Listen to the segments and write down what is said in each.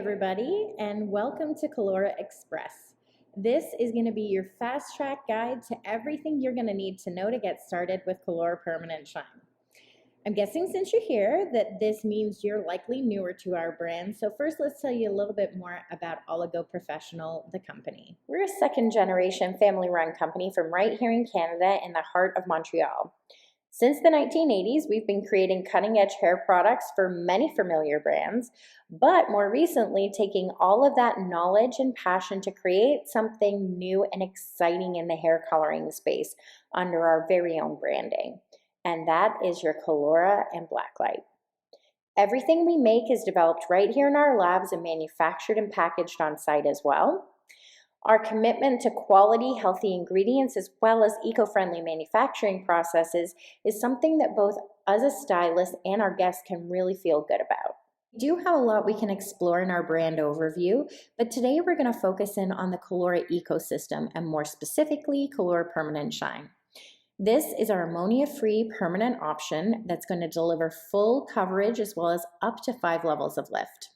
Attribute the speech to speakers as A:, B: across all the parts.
A: everybody, and welcome to Calura Express. This is going to be your fast track guide to everything you're going to need to know to get started with Calura Permanent Shine. I'm guessing since you're here that this means you're likely newer to our brand, so first let's tell you a little bit more about Oligo Professional, the company. We're a second-generation family-run company from right here in Canada in the heart of Montreal. Since the 1980s, we've been creating cutting-edge hair products for many familiar brands, but more recently taking all of that knowledge and passion to create something new and exciting in the hair coloring space under our very own branding. And that is your Calura and Blacklight. Everything we make is developed right here in our labs and manufactured and packaged on site as well. Our commitment to quality, healthy ingredients as well as eco-friendly manufacturing processes is something that both us as stylists and our guests can really feel good about. We do have a lot we can explore in our brand overview, but today we're going to focus in on the Calura ecosystem and more specifically Calura Permanent Shine. This is our ammonia-free permanent option that's going to deliver full coverage as well as up to 5 levels of lift.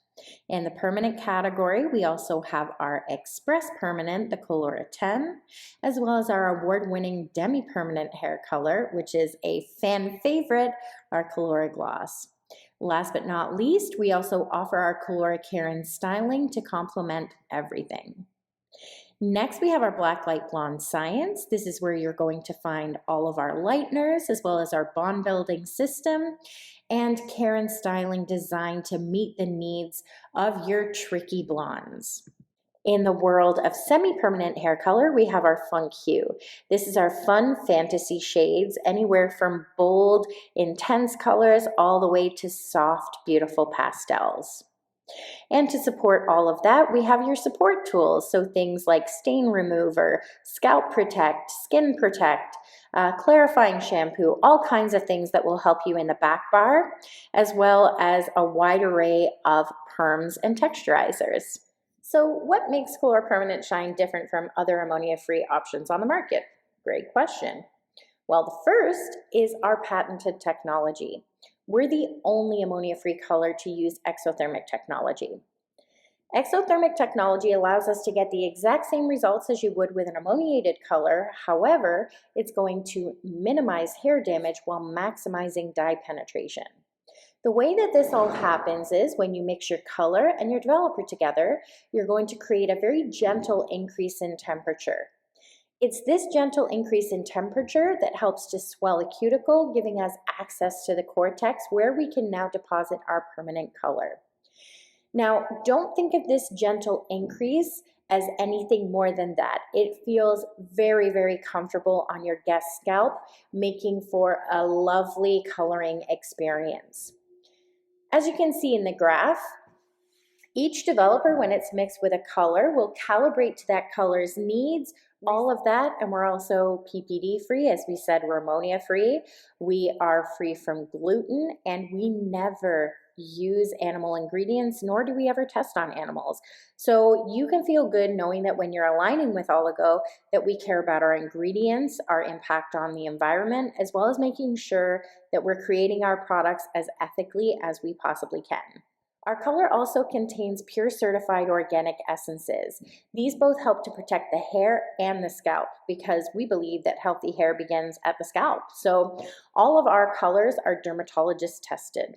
A: In the permanent category, we also have our Express Permanent, the Calura 10, as well as our award-winning demi-permanent hair color, which is a fan favorite, our Calura Gloss. Last but not least, we also offer our Calura Care and Styling to complement everything. Next, we have our Blacklight Blonde Science. This is where you're going to find all of our lighteners as well as our bond building system and care and styling designed to meet the needs of your tricky blondes. In the world of semi-permanent hair color, we have our Funk Hue. This is our fun fantasy shades, anywhere from bold, intense colors all the way to soft, beautiful pastels. And to support all of that, we have your support tools, so things like stain remover, scalp protect, skin protect, clarifying shampoo, all kinds of things that will help you in the back bar, as well as a wide array of perms and texturizers. So what makes Calura Permanent Shine different from other ammonia-free options on the market? Great question. Well, the first is our patented technology. We're the only ammonia-free color to use exothermic technology. Exothermic technology allows us to get the exact same results as you would with an ammoniated color. However, it's going to minimize hair damage while maximizing dye penetration. The way that this all happens is when you mix your color and your developer together, you're going to create a very gentle increase in temperature. It's this gentle increase in temperature that helps to swell a cuticle, giving us access to the cortex where we can now deposit our permanent color. Now, don't think of this gentle increase as anything more than that. It feels very, very comfortable on your guest's scalp, making for a lovely coloring experience. As you can see in the graph, each developer, when it's mixed with a color, will calibrate to that color's needs, all of that, and we're also PPD free. As we said, we're ammonia free. We are free from gluten, and we never use animal ingredients, nor do we ever test on animals. So you can feel good knowing that when you're aligning with Oligo, that we care about our ingredients, our impact on the environment, as well as making sure that we're creating our products as ethically as we possibly can. Our color also contains pure certified organic essences. These both help to protect the hair and the scalp because we believe that healthy hair begins at the scalp. So all of our colors are dermatologist tested.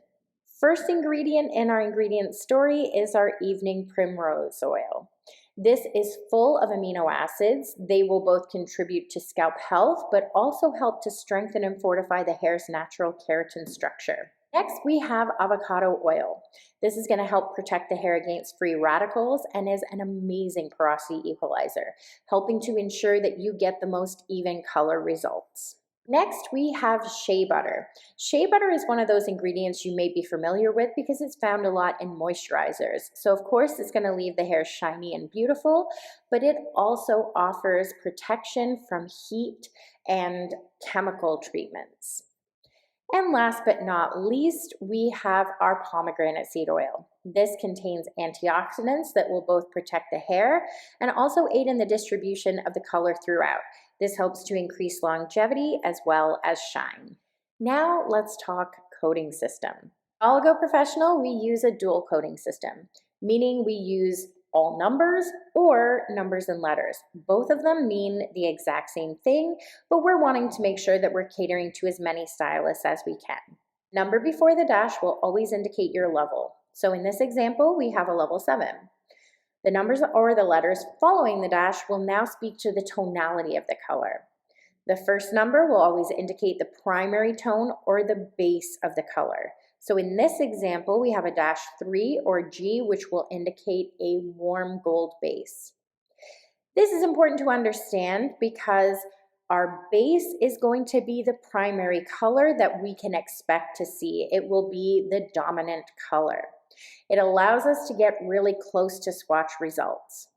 A: First ingredient in our ingredient story is our evening primrose oil. This is full of amino acids. They will both contribute to scalp health, but also help to strengthen and fortify the hair's natural keratin structure. Next, we have avocado oil. This is going to help protect the hair against free radicals and is an amazing porosity equalizer, helping to ensure that you get the most even color results. Next, we have shea butter. Shea butter is one of those ingredients you may be familiar with because it's found a lot in moisturizers. So of course, it's going to leave the hair shiny and beautiful, but it also offers protection from heat and chemical treatments. And last but not least, we have our pomegranate seed oil. This contains antioxidants that will both protect the hair and also aid in the distribution of the color throughout. This helps to increase longevity as well as shine. Now let's talk coating system. Oligo Professional, we use a dual coating system. meaning we use all numbers or numbers and letters. Both of them mean the exact same thing, but we're wanting to make sure that we're catering to as many stylists as we can. Number before the dash will always indicate your level. So in this example, we have a level 7. The numbers or the letters following the dash will now speak to the tonality of the color. The first number will always indicate the primary tone or the base of the color. So in this example, we have a -3 or G, which will indicate a warm gold base. This is important to understand because our base is going to be the primary color that we can expect to see. It will be the dominant color. It allows us to get really close to swatch results.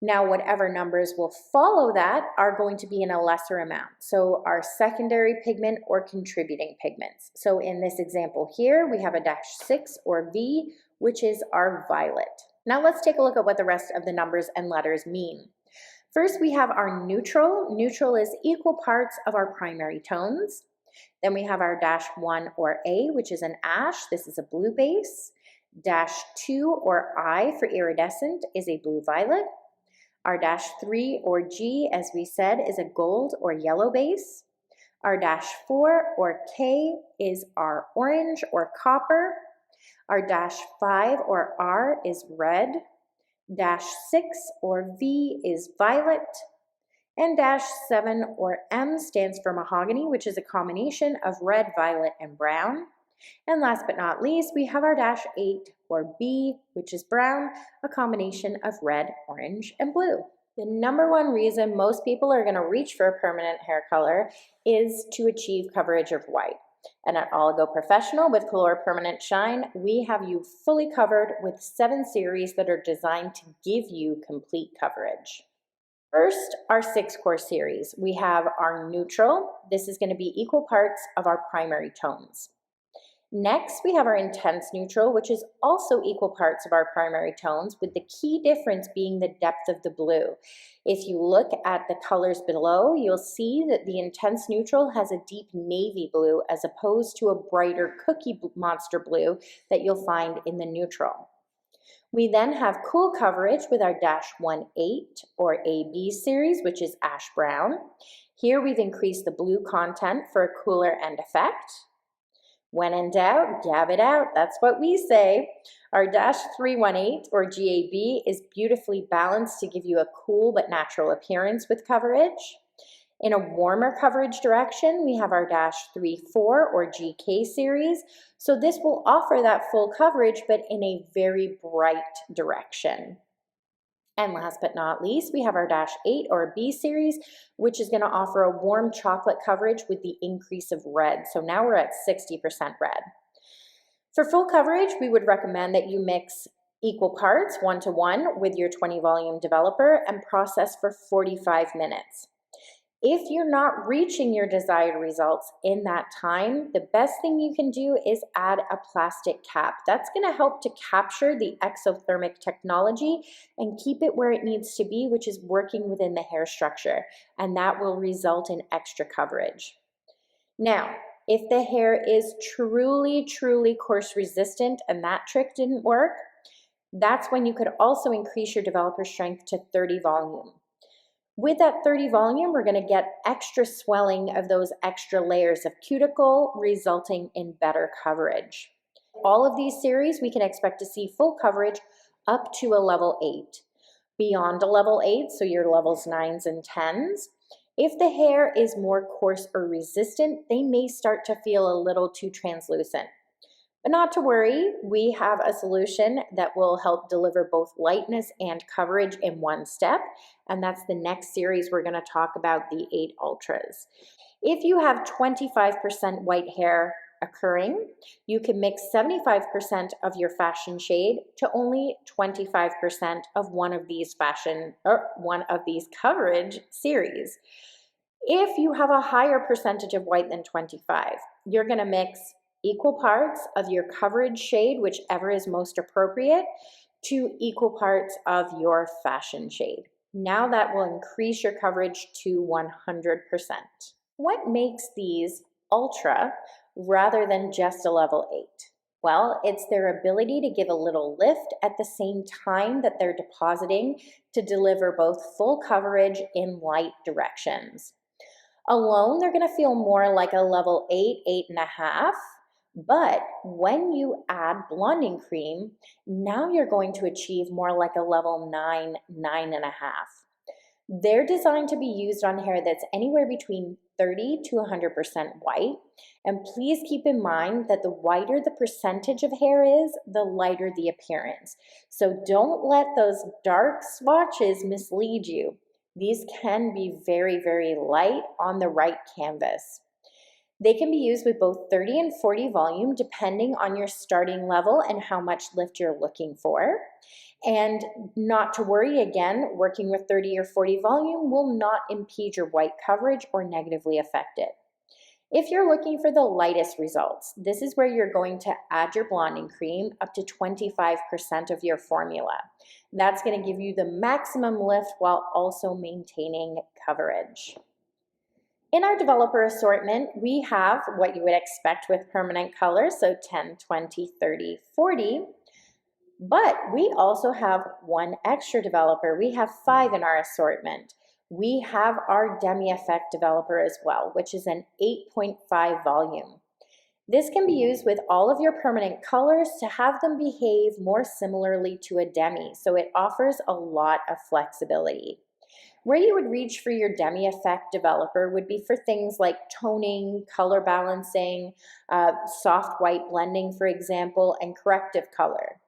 A: Now, whatever numbers will follow that are going to be in a lesser amount. So our secondary pigment or contributing pigments. So in this example here, we have a -6 or V, which is our violet. Now let's take a look at what the rest of the numbers and letters mean. First, we have our neutral. Neutral is equal parts of our primary tones. Then we have our -1 or A, which is an ash. This is a blue base. -2 or I for iridescent is a blue violet. Our -3 or G, as we said, is a gold or yellow base. Our -4 or K is our orange or copper. Our -5 or R is red. -6 or V is violet. And -7 or M stands for mahogany, which is a combination of red, violet, and brown. And last but not least, we have our -8 or B, which is brown, a combination of red, orange, and blue. The number one reason most people are going to reach for a permanent hair color is to achieve coverage of white. And at Oligo Professional with Calura Permanent Shine, we have you fully covered with 7 series that are designed to give you complete coverage. First, our 6-core series. We have our neutral. This is going to be equal parts of our primary tones. Next, we have our intense neutral, which is also equal parts of our primary tones, with the key difference being the depth of the blue. If you look at the colors below, you'll see that the intense neutral has a deep navy blue as opposed to a brighter cookie monster blue that you'll find in the neutral. We then have cool coverage with our -18 or AB series, which is ash brown. Here we've increased the blue content for a cooler end effect. When in doubt, gab it out. That's what we say. Our -318 or GAB is beautifully balanced to give you a cool but natural appearance with coverage. In a warmer coverage direction, we have our -34 or GK series. So this will offer that full coverage, but in a very bright direction. And last but not least, we have our -8 or B series, which is going to offer a warm chocolate coverage with the increase of red. So now we're at 60% red. For full coverage, we would recommend that you mix equal parts 1:1 with your 20 volume developer and process for 45 minutes. If you're not reaching your desired results in that time, the best thing you can do is add a plastic cap. That's going to help to capture the exothermic technology and keep it where it needs to be, which is working within the hair structure, and that will result in extra coverage. Now, if the hair is truly coarse resistant and that trick didn't work, that's when you could also increase your developer strength to 30 volume. With that 30 volume, we're going to get extra swelling of those extra layers of cuticle, resulting in better coverage. All of these series, we can expect to see full coverage up to a level 8. Beyond a level 8, so your levels 9s and 10s, if the hair is more coarse or resistant, they may start to feel a little too translucent. But not to worry, we have a solution that will help deliver both lightness and coverage in one step, and that's the next series we're going to talk about, the 8 Ultras. If you have 25% white hair occurring, you can mix 75% of your fashion shade to only 25% of one of these coverage series. If you have a higher percentage of white than 25, you're going to mix equal parts of your coverage shade, whichever is most appropriate, to equal parts of your fashion shade. Now that will increase your coverage to 100%. What makes these ultra rather than just a level 8? Well, it's their ability to give a little lift at the same time that they're depositing to deliver both full coverage in light directions. Alone, they're going to feel more like a level 8, 8.5. But when you add blonding cream, now you're going to achieve more like a level 9, 9.5. They're designed to be used on hair that's anywhere between 30 to 100% white. And please keep in mind that the whiter the percentage of hair is, the lighter the appearance. So don't let those dark swatches mislead you. These can be very, very light on the right canvas. They can be used with both 30 and 40 volume depending on your starting level and how much lift you're looking for. And not to worry, again, working with 30 or 40 volume will not impede your white coverage or negatively affect it. If you're looking for the lightest results, this is where you're going to add your blonding cream up to 25% of your formula. That's going to give you the maximum lift while also maintaining coverage. In our developer assortment, we have what you would expect with permanent colors, so 10, 20, 30, 40. But we also have one extra developer. We have 5 in our assortment. We have our Demi Effect developer as well, which is an 8.5 volume. This can be used with all of your permanent colors to have them behave more similarly to a demi, so it offers a lot of flexibility. Where you would reach for your Demi Effect developer would be for things like toning, color balancing, soft white blending, for example, and corrective color.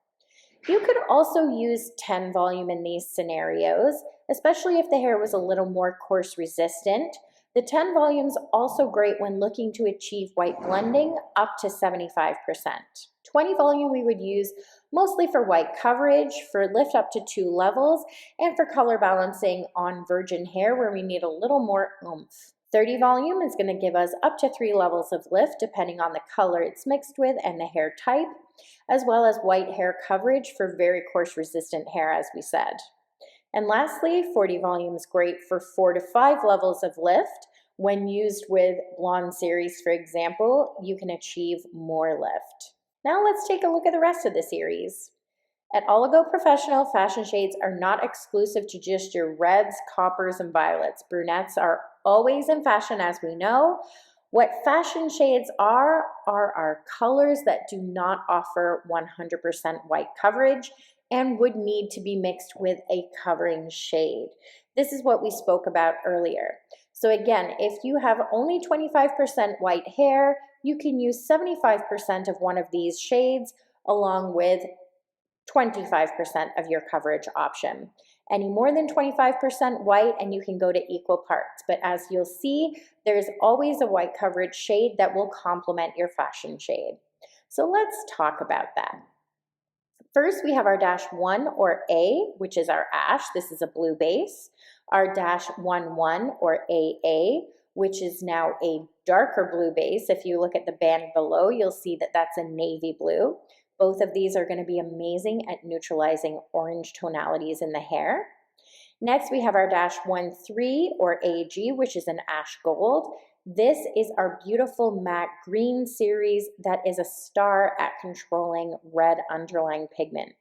A: You could also use 10 volume in these scenarios, especially if the hair was a little more coarse resistant. The 10 volume's also great when looking to achieve white blending up to 75%. 20 volume we would use mostly for white coverage, for lift up to 2 levels, and for color balancing on virgin hair where we need a little more oomph. 30 volume is going to give us up to 3 levels of lift depending on the color it's mixed with and the hair type, as well as white hair coverage for very coarse resistant hair, as we said. And lastly, 40 volume is great for 4 to 5 levels of lift. When used with blonde series, for example, you can achieve more lift. Now let's take a look at the rest of the series. At Oligo Professional, fashion shades are not exclusive to just your reds, coppers, and violets. Brunettes are always in fashion, as we know. What fashion shades are our colors that do not offer 100% white coverage and would need to be mixed with a covering shade. This is what we spoke about earlier. So again, if you have only 25% white hair, you can use 75% of one of these shades along with 25% of your coverage option. Any more than 25% white and you can go to equal parts. But as you'll see, there's always a white coverage shade that will complement your fashion shade. So let's talk about that. First, we have our dash 1 or A, which is our ash. This is a blue base. Our dash 11 or AA, which is now a darker blue base. If you look at the band below, you'll see that that's a navy blue. Both of these are going to be amazing at neutralizing orange tonalities in the hair. Next, we have our dash 13 or AG, which is an ash gold. This is our beautiful matte green series that is a star at controlling red underlying pigment.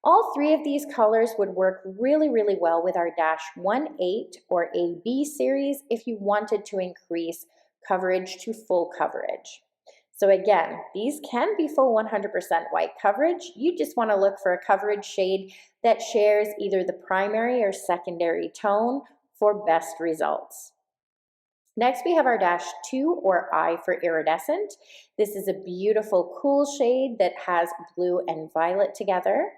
A: All 3 of these colors would work really, really well with our dash 18 or AB series if you wanted to increase coverage to full coverage. So again, these can be full 100% white coverage. You just want to look for a coverage shade that shares either the primary or secondary tone for best results. Next, we have our dash 2 or I for iridescent. This is a beautiful cool shade that has blue and violet together.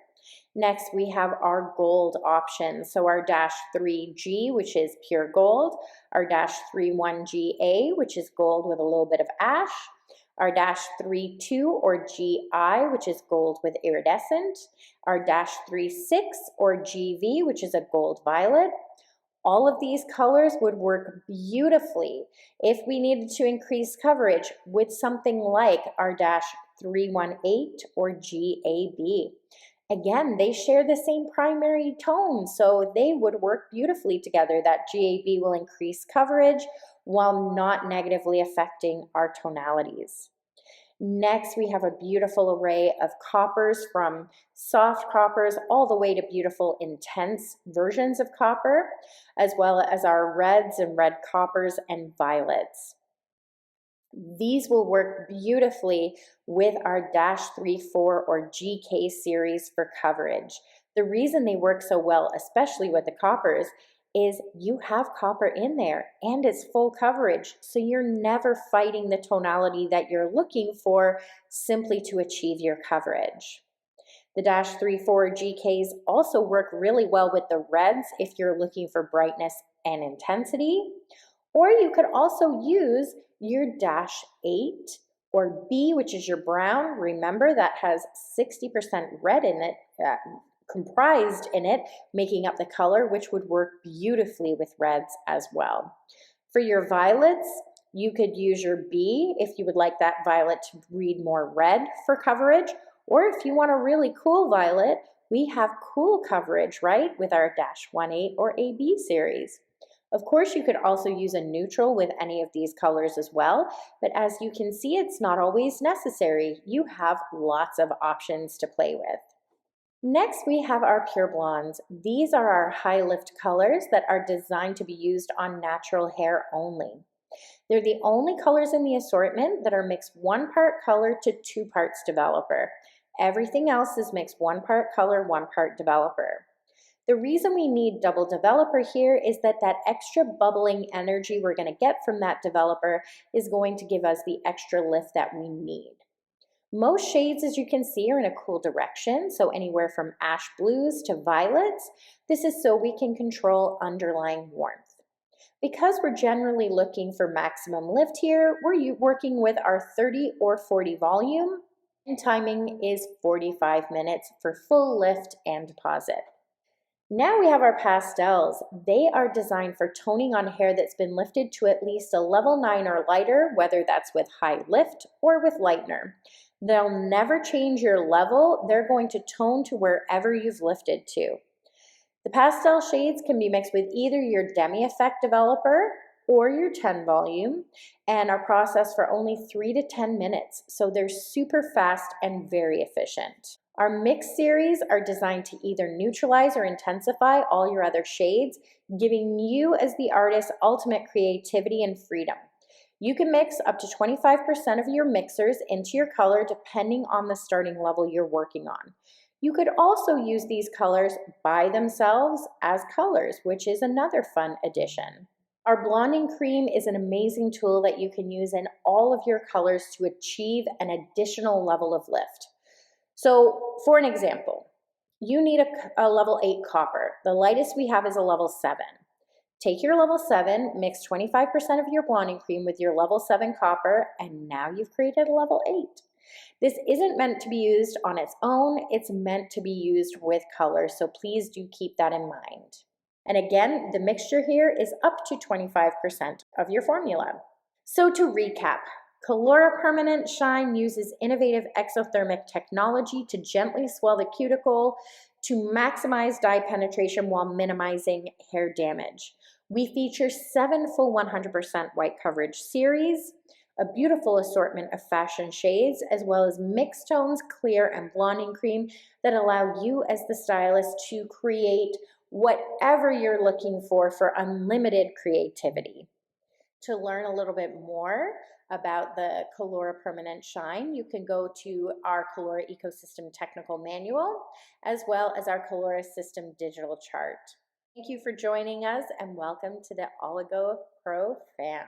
A: Next, we have our gold option. So our dash 3G, which is pure gold, our dash 31GA, which is gold with a little bit of ash, our dash 32 or GI, which is gold with iridescent, our dash 36 or GV, which is a gold violet. All of these colors would work beautifully if we needed to increase coverage with something like our dash 318 or GAB. Again, they share the same primary tone, so they would work beautifully together. That GAB will increase coverage while not negatively affecting our tonalities. Next, we have a beautiful array of coppers, from soft coppers all the way to beautiful intense versions of copper, as well as our reds and red coppers and violets. These will work beautifully with our -34 or GK series for coverage. The reason they work so well, especially with the coppers, is you have copper in there and it's full coverage, so you're never fighting the tonality that you're looking for simply to achieve your coverage. The -34 GKs also work really well with the reds if you're looking for brightness and intensity. Or you could also use your -8 or B, which is your brown. Remember, that has 60% red in it, comprised in it, making up the color, which would work beautifully with reds as well. For your violets, you could use your B if you would like that violet to read more red for coverage, or if you want a really cool violet, we have cool coverage, right, with our -18 or AB series. Of course, you could also use a neutral with any of these colors as well, but as you can see, it's not always necessary. You have lots of options to play with. Next, we have our pure blondes. These are our high lift colors that are designed to be used on natural hair only. They're the only colors in the assortment that are mixed 1 part color to 2 parts developer. Everything else is mixed 1 part color, 1 part developer. The reason we need double developer here is that extra bubbling energy we're going to get from that developer is going to give us the extra lift that we need. Most shades, as you can see, are in a cool direction, so anywhere from ash blues to violets. This is so we can control underlying warmth. Because we're generally looking for maximum lift here, we're working with our 30 or 40 volume, and timing is 45 minutes for full lift and deposit. Now we have our pastels. They are designed for toning on hair that's been lifted to at least a level 9 or lighter, whether that's with high lift or with lightener. They'll never change your level. They're going to tone to wherever you've lifted to. The pastel shades can be mixed with either your demi effect developer or your 10 volume and are processed for only 3 to 10 minutes, so they're super fast and very efficient. Our mix series are designed to either neutralize or intensify all your other shades, giving you as the artist ultimate creativity and freedom. You can mix up to 25% of your mixers into your color depending on the starting level you're working on. You could also use these colors by themselves as colors, which is another fun addition. Our blonding cream is an amazing tool that you can use in all of your colors to achieve an additional level of lift. So for an example, you need a level 8 copper. The lightest we have is a level 7. Take your level 7, mix 25% of your blonding cream with your level 7 copper, and now you've created a level 8. This isn't meant to be used on its own, it's meant to be used with color, so please do keep that in mind. And again, the mixture here is up to 25% of your formula. So to recap, Calura Permanent Shine uses innovative exothermic technology to gently swell the cuticle to maximize dye penetration while minimizing hair damage. We feature 7 full 100% white coverage series, a beautiful assortment of fashion shades, as well as mixed tones, clear, and blonding cream that allow you as the stylist to create whatever you're looking for unlimited creativity. To learn a little bit more about the Calura Permanent Shine, you can go to our Calura Ecosystem Technical Manual, as well as our Calura System Digital Chart. Thank you for joining us, and welcome to the Oligo Pro fam.